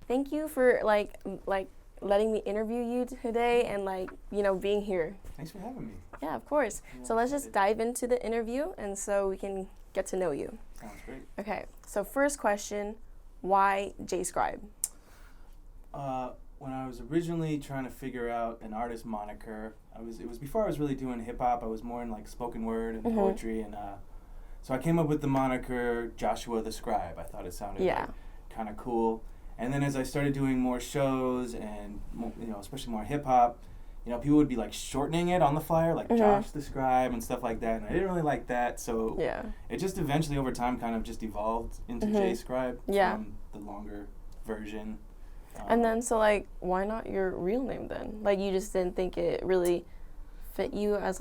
Thank you for letting me interview you today and being here. Thanks for having me. Yeah, of course. So let's just dive into the interview and so we can get to know you. Sounds great. Okay. So first question, why J-Scribe? When I was originally trying to figure out an artist moniker, it was before I was really doing hip hop. I was more in like spoken word and poetry, and so I came up with the moniker Joshua the Scribe. I thought it sounded kind of cool. And then as I started doing more shows and especially more hip hop, people would be like shortening it on the flyer, like Josh the Scribe and stuff like that, and I didn't really like that. So it just eventually over time kind of just evolved into J-Scribe from the longer version. And then, so, why not your real name then? You just didn't think it really fit you as,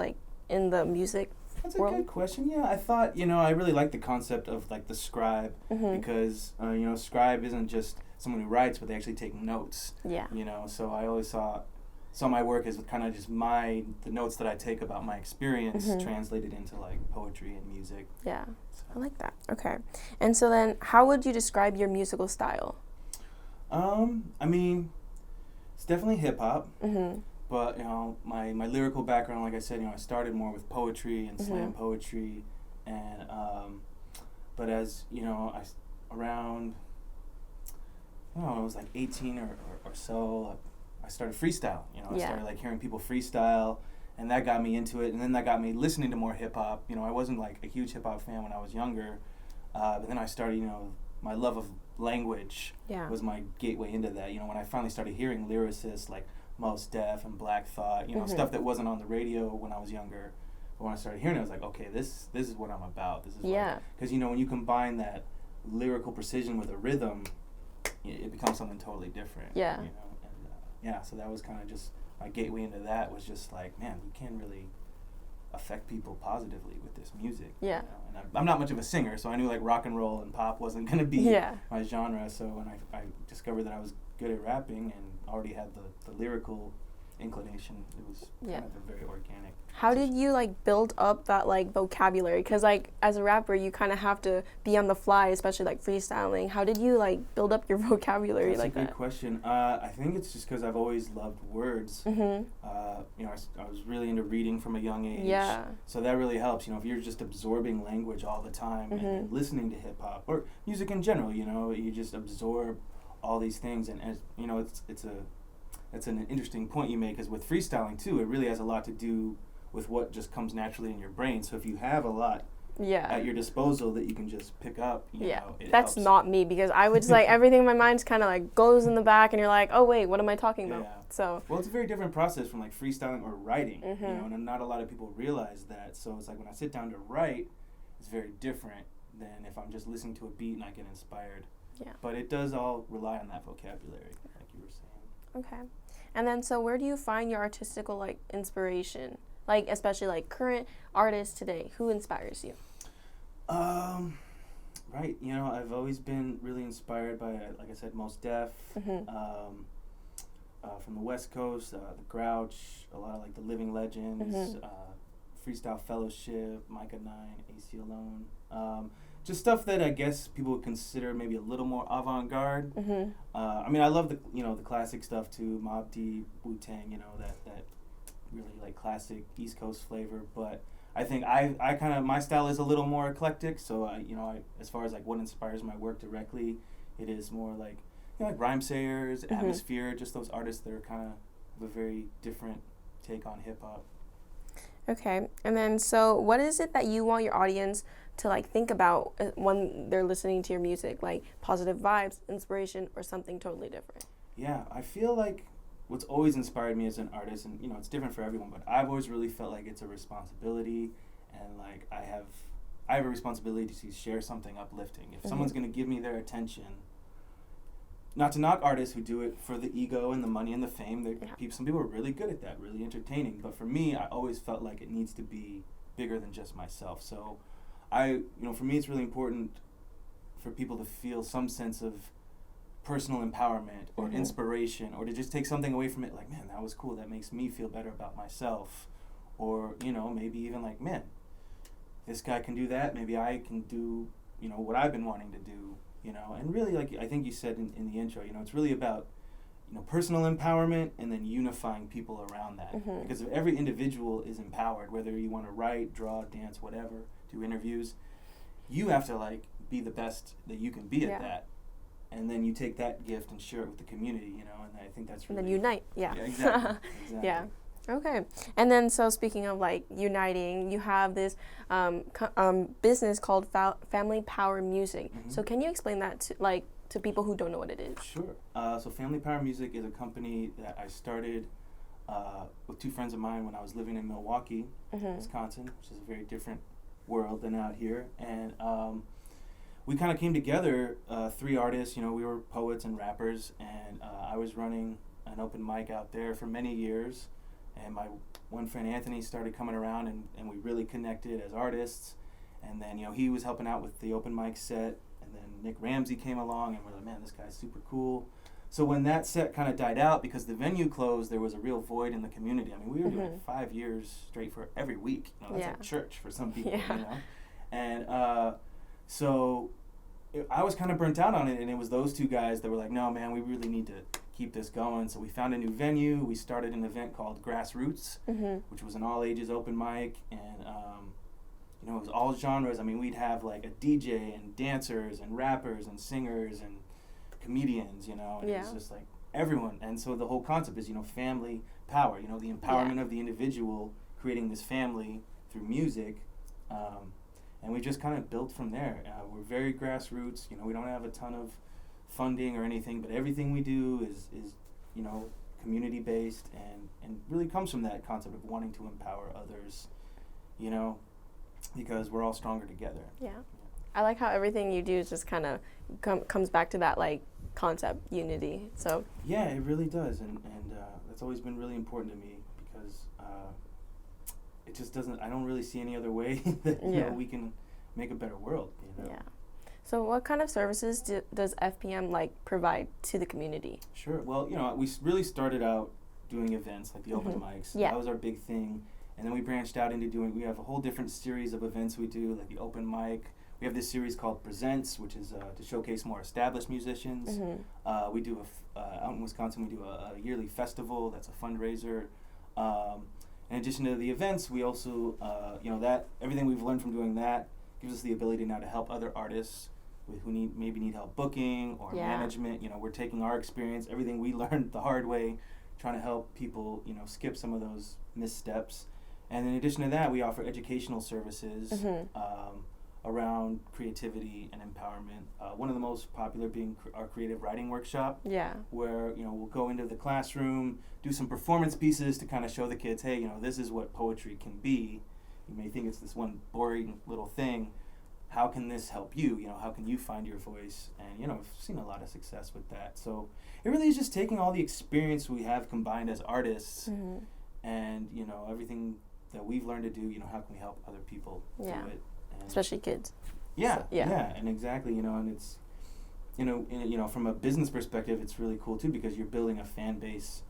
in the music That's world? a good question. Yeah, I thought, I really like the concept of, the scribe because, scribe isn't just someone who writes, but they actually take notes. Yeah. So I always saw my work as kind of just the notes that I take about my experience translated into, poetry and music. Yeah, so. I like that. Okay. And so then, how would you describe your musical style? It's definitely hip hop, but my lyrical background, like I said, I started more with poetry and slam poetry, and but as around I was 18 or so, I started freestyle. I started hearing people freestyle, and that got me into it, and then that got me listening to more hip hop. I wasn't a huge hip hop fan when I was younger, but then I started my love of language was my gateway into that. When I finally started hearing lyricists like Mos Def and Black Thought, stuff that wasn't on the radio when I was younger. But when I started hearing it, I was like, okay, this is what I'm about. This is because when you combine that lyrical precision with a rhythm, it becomes something totally different. Yeah. So that was kind of just my gateway into that. Was just man, you can really affect people positively with this music. Yeah. And I'm not much of a singer, so I knew rock and roll and pop wasn't going to be my genre. So when I discovered that I was good at rapping and already had the lyrical inclination, it was kind of a very organic. How did you build up that vocabulary? Because as a rapper, you kind of have to be on the fly, especially freestyling. How did you build up your vocabulary? That's a good question. I think it's just because I've always loved words. I was really into reading from a young age. Yeah. So that really helps. If you're just absorbing language all the time and listening to hip hop or music in general, you just absorb all these things, and as it's an interesting point you make, because with freestyling too, it really has a lot to do with what just comes naturally in your brain. So if you have a lot at your disposal that you can just pick up, it that's helps. not me, because I would just everything in my mind just kind of goes in the back, and you're like, oh wait, what am I talking about? So well, it's a very different process from freestyling or writing, and not a lot of people realize that. So it's when I sit down to write, it's very different than if I'm just listening to a beat and I get inspired. Yeah. But it does all rely on that vocabulary, like you were saying. Okay. And then, so where do you find your artistical inspiration? Especially current artists today, who inspires you? Right. I've always been really inspired by, like I said, Mos Def, from the West Coast, the Grouch, a lot of the Living Legends, Freestyle Fellowship, Micah 9, AC Alone. Just stuff that I guess people would consider maybe a little more avant-garde. I love the classic stuff too, Mobb Deep, Wu-Tang, that really classic East Coast flavor. But I think I kind of, my style is a little more eclectic. So I as far as what inspires my work directly, it is more like Rhymesayers, Atmosphere, just those artists that are kind of a very different take on hip hop. Okay, and then so what is it that you want your audience to think about when they're listening to your music, positive vibes, inspiration, or something totally different? Yeah, I feel what's always inspired me as an artist, and it's different for everyone, but I've always really felt it's a responsibility, and I have a responsibility to share something uplifting. If someone's going to give me their attention, not to knock artists who do it for the ego and the money and the fame, some people are really good at that, really entertaining, but for me, I always felt it needs to be bigger than just myself. So for me, it's really important for people to feel some sense of personal empowerment or inspiration, or to just take something away from it, man, that was cool, that makes me feel better about myself. Or, maybe even man, this guy can do that, maybe I can do what I've been wanting to do, and really, like I think you said in the intro, it's really about, personal empowerment and then unifying people around that. Mm-hmm. Because if every individual is empowered, whether you want to write, draw, dance, whatever, do interviews, you have to like be the best that you can be at that. And then you take that gift and share it with the community, and I think that's really... And then unite, yeah. Exactly. Yeah. Okay. And then, so speaking of like uniting, you have this business called Family Power Music. Mm-hmm. So can you explain that to people who don't know what it is? Sure. So Family Power Music is a company that I started with two friends of mine when I was living in Milwaukee, Mm-hmm. Wisconsin, which is a very different world than out here. And we kind of came together, three artists, we were poets and rappers, and I was running an open mic out there for many years. And my one friend Anthony started coming around, and we really connected as artists. And then, he was helping out with the open mic set. And then Nick Ramsey came along, and we're like, man, this guy's super cool. So when that set kind of died out, because the venue closed, there was a real void in the community. I mean, we were doing it 5 years straight for every week. That's like church for some people, And so I was kind of burnt out on it, and it was those two guys that were like, no, man, we really need to keep this going. So we found a new venue. We started an event called Grassroots, which was an all-ages open mic, and it was all genres. I mean, we'd have like a DJ and dancers and rappers and singers and comedians, and it was just like everyone. And so the whole concept is, family power, the empowerment of the individual, creating this family through music. And we just kind of built from there. We're very grassroots. We don't have a ton of funding or anything, but everything we do is community based and really comes from that concept of wanting to empower others, because we're all stronger together. Yeah. I like how everything you do is just kind of comes back to that like concept, unity. So yeah, it really does, and that's always been really important to me, because it just doesn't. I don't really see any other way that we can make a better world. Yeah. So what kind of services does FPM like provide to the community? Sure. Well, we really started out doing events like the open mics. Yeah. That was our big thing. And then we branched out into we have a whole different series of events we do, like the open mic. We have this series called Presents, which is to showcase more established musicians. We do out in Wisconsin, we do a yearly festival that's a fundraiser. In addition to the events, we also, that everything we've learned from doing that gives us the ability now to help other artists who maybe need help booking or management. We're taking our experience, everything we learned the hard way, trying to help people, skip some of those missteps. And in addition to that, we offer educational services around creativity and empowerment. One of the most popular being our creative writing workshop, where we'll go into the classroom, do some performance pieces to kind of show the kids, hey, this is what poetry can be. You may think it's this one boring little thing. How can this help you? How can you find your voice? And I've seen a lot of success with that. So it really is just taking all the experience we have combined as artists, and everything that we've learned to do. How can we help other people do it? And especially kids. Yeah, and exactly. And it's from a business perspective, it's really cool too, because you're building a fan base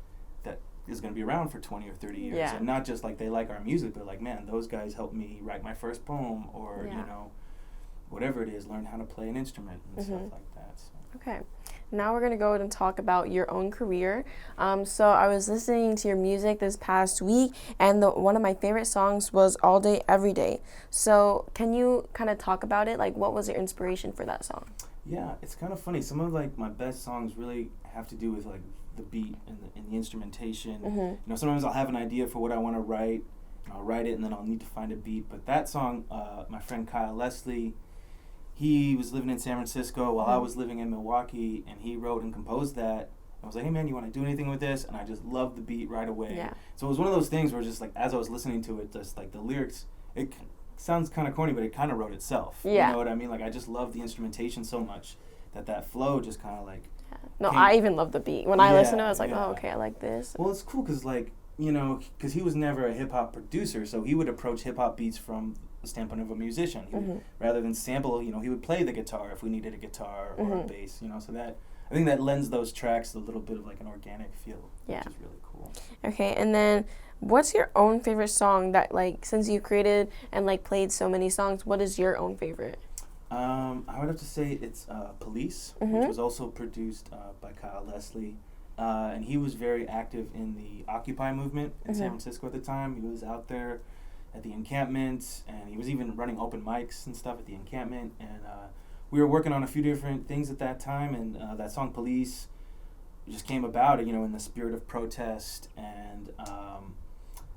that is going to be around for 20 or 30 years, and not just like they like our music, but like, man, those guys helped me write my first poem, or whatever it is, learn how to play an instrument and stuff like that. So. Okay, now we're going to go and talk about your own career. So I was listening to your music this past week, and one of my favorite songs was All Day, Every Day. So can you kind of talk about it? Like, what was your inspiration for that song? Yeah, it's kind of funny. Some of like my best songs really have to do with like the beat and the instrumentation. Sometimes I'll have an idea for what I want to write, and I'll write it, and then I'll need to find a beat. But that song, my friend Kyle Leslie, he was living in San Francisco while I was living in Milwaukee, and he wrote and composed that. I was like, hey man, you want to do anything with this? And I just loved the beat right away. Yeah. So it was one of those things where just like, as I was listening to it, just like the lyrics, it sounds kind of corny, but it kind of wrote itself. Yeah. You know what I mean? Like, I just loved the instrumentation so much that flow just kind of like... No, I even love the beat. When I listened to it, I was like, oh, okay, I like this. Well, it's cool because, like, because he was never a hip-hop producer, so he would approach hip-hop beats from the standpoint of a musician. He would, rather than sample, he would play the guitar if we needed a guitar or a bass, so that... I think that lends those tracks a little bit of, like, an organic feel, which is really cool. Okay, and then what's your own favorite song that, like, since you created and, like, played so many songs, what is your own favorite? I would have to say it's Police, which was also produced by Kyle Leslie. And he was very active in the Occupy movement in San Francisco at the time. He was out there at the encampment, and he was even running open mics and stuff at the encampment. And we were working on a few different things at that time, and that song Police just came about, in the spirit of protest. And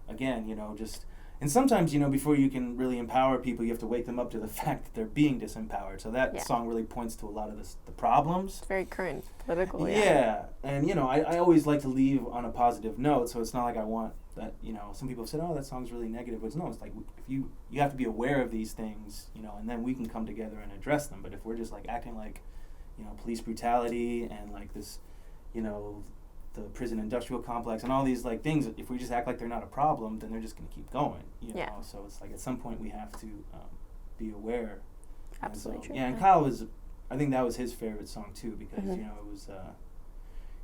again, just... And sometimes, before you can really empower people, you have to wake them up to the fact that they're being disempowered. So that song really points to a lot of the problems. It's very current, political, Yeah. And, I always like to leave on a positive note, so it's not like I want that, some people have said, oh, that song's really negative. But no, it's like, if you have to be aware of these things, and then we can come together and address them. But if we're just, like, acting like, police brutality and, like, this, the prison industrial complex and all these like things, if we just act like they're not a problem, then they're just going to keep going, so it's like at some point we have to be aware. Absolutely true. Yeah, and Kyle I think that was his favorite song too, because it was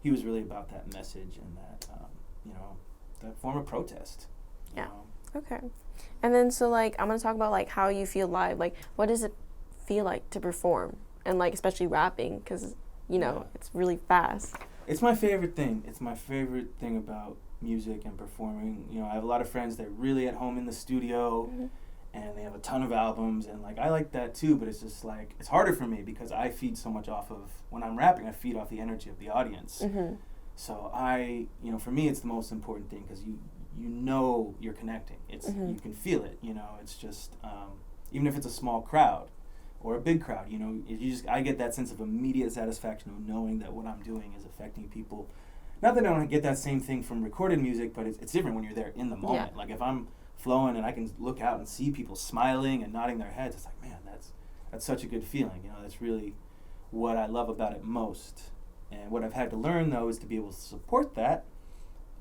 he was really about that message and that that form of protest. Okay. And then so like I'm going to talk about like how you feel live, like what does it feel like to perform, and like especially rapping, because it's really fast. It's my favorite thing. It's my favorite thing about music and performing. I have a lot of friends that are really at home in the studio, and they have a ton of albums, and like I like that too, but it's just like it's harder for me because I feed so much off of, when I'm rapping, I feed off the energy of the audience. So for me, it's the most important thing, because you're connecting. It's you can feel it. It's just even if it's a small crowd or a big crowd, I get that sense of immediate satisfaction of knowing that what I'm doing is affecting people. Not that I don't get that same thing from recorded music, but it's different when you're there in the moment. Like if I'm flowing and I can look out and see people smiling and nodding their heads, it's like, man, that's such a good feeling. That's really what I love about it most. And what I've had to learn, though, is to be able to support that,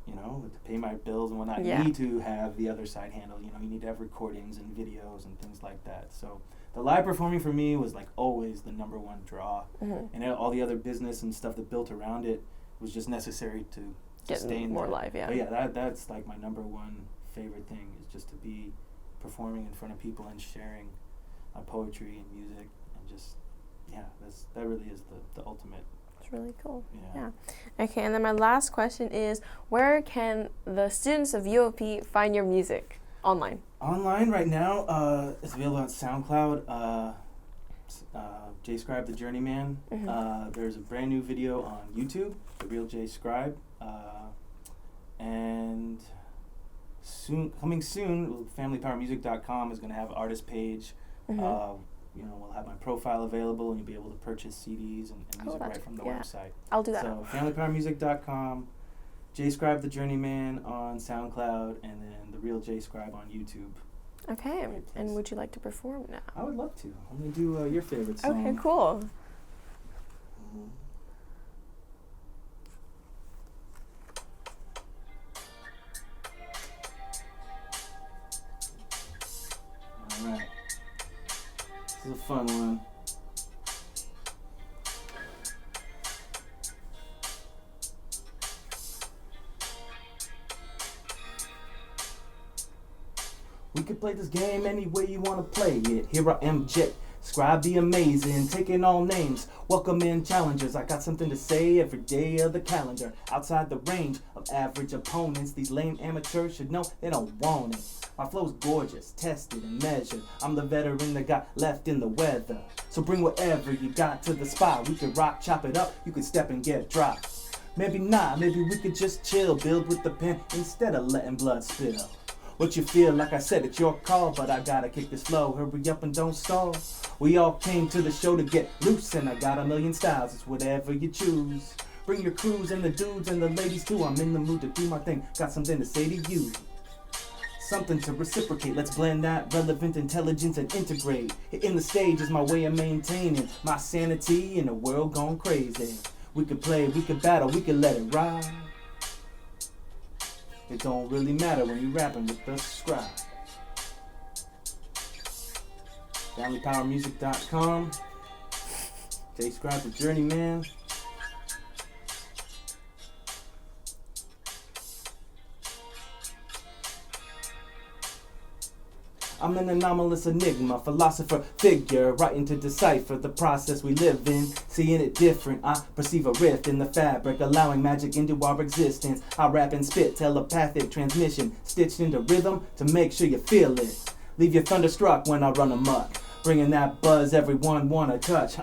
to pay my bills and whatnot. You need to have the other side handled. You need to have recordings and videos and things like that. So the live performing for me was like always the number one draw, and all the other business and stuff that built around it was just necessary to sustain more live. But that's like my number one favorite thing, is just to be performing in front of people and sharing my poetry and music, and just that really is the ultimate. It's really cool. Yeah. Okay, and then my last question is, where can the students of UOP find your music online? Online right now, it's available on SoundCloud, J-Scribe the Journeyman. There's a brand new video on YouTube, The Real J-Scribe. And coming soon, FamilyPowerMusic.com is going to have an artist page. We'll have my profile available, and you'll be able to purchase CDs and music right from the website. I'll do that. So FamilyPowerMusic.com, J-Scribe the Journeyman on SoundCloud, and then The Real J-Scribe on YouTube. Okay, and would you like to perform now? I would love to. I'm going to do your favorite song. Okay, cool. All right. This is a fun one. We could play this game any way you want to play it. Here I am, J-Scribe the amazing, taking all names, welcoming challengers. I got something to say every day of the calendar. Outside the range of average opponents, these lame amateurs should know they don't want it. My flow's gorgeous, tested and measured. I'm the veteran that got left in the weather. So bring whatever you got to the spot. We could rock, chop it up, you could step and get dropped. Maybe not, maybe we could just chill, build with the pen instead of letting blood spill. What you feel, like I said, it's your call, but I gotta kick this flow. Hurry up and don't stall. We all came to the show to get loose, and I got a million styles, it's whatever you choose. Bring your crews and the dudes and the ladies too. I'm in the mood to do my thing, got something to say to you. Something to reciprocate, let's blend that relevant intelligence and integrate. Hitting the stage is my way of maintaining my sanity in a world gone crazy. We could play, we could battle, we could let it ride. It don't really matter when you rapping with the scribe. FamilyPowerMusic.com, J-Scribe the Journeyman. I'm an anomalous enigma, philosopher figure, writing to decipher the process we live in. Seeing it different, I perceive a rift in the fabric, allowing magic into our existence. I rap and spit, telepathic transmission, stitched into rhythm to make sure you feel it. Leave you thunderstruck when I run amok, bringing that buzz everyone wanna touch.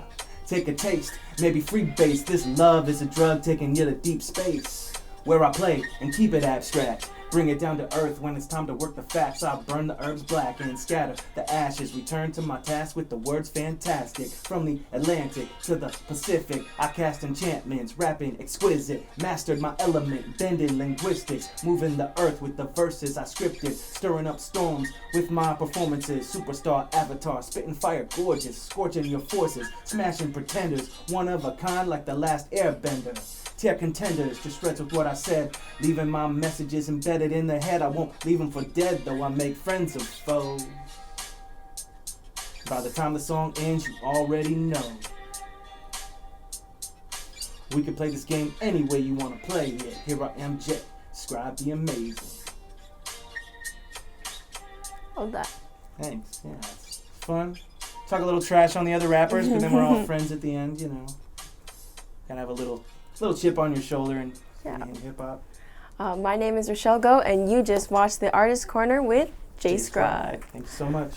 Take a taste, maybe free base. This love is a drug taking you to deep space, where I play and keep it abstract. Bring it down to earth when it's time to work the facts. I burn the herbs black and scatter the ashes. Return to my task with the words fantastic. From the Atlantic to the Pacific, I cast enchantments, rapping exquisite. Mastered my element, bending linguistics. Moving the earth with the verses I scripted. Stirring up storms with my performances. Superstar avatar, spitting fire gorgeous. Scorching your forces, smashing pretenders. One of a kind like the last airbender. Tear contenders to shreds with what I said, leaving my messages embedded in their head. I won't leave them for dead, though I make friends of foes. By the time the song ends, you already know. We can play this game any way you want to play it. Here I am, J-Scribe the Amazing. Love that. Thanks. Yeah, it's fun. Talk a little trash on the other rappers, but then we're all friends at the end, you know. Gotta have a little chip on your shoulder and in hip hop. My name is Rochel and you just watched the Artist Corner with J-Scribe. Thanks so much.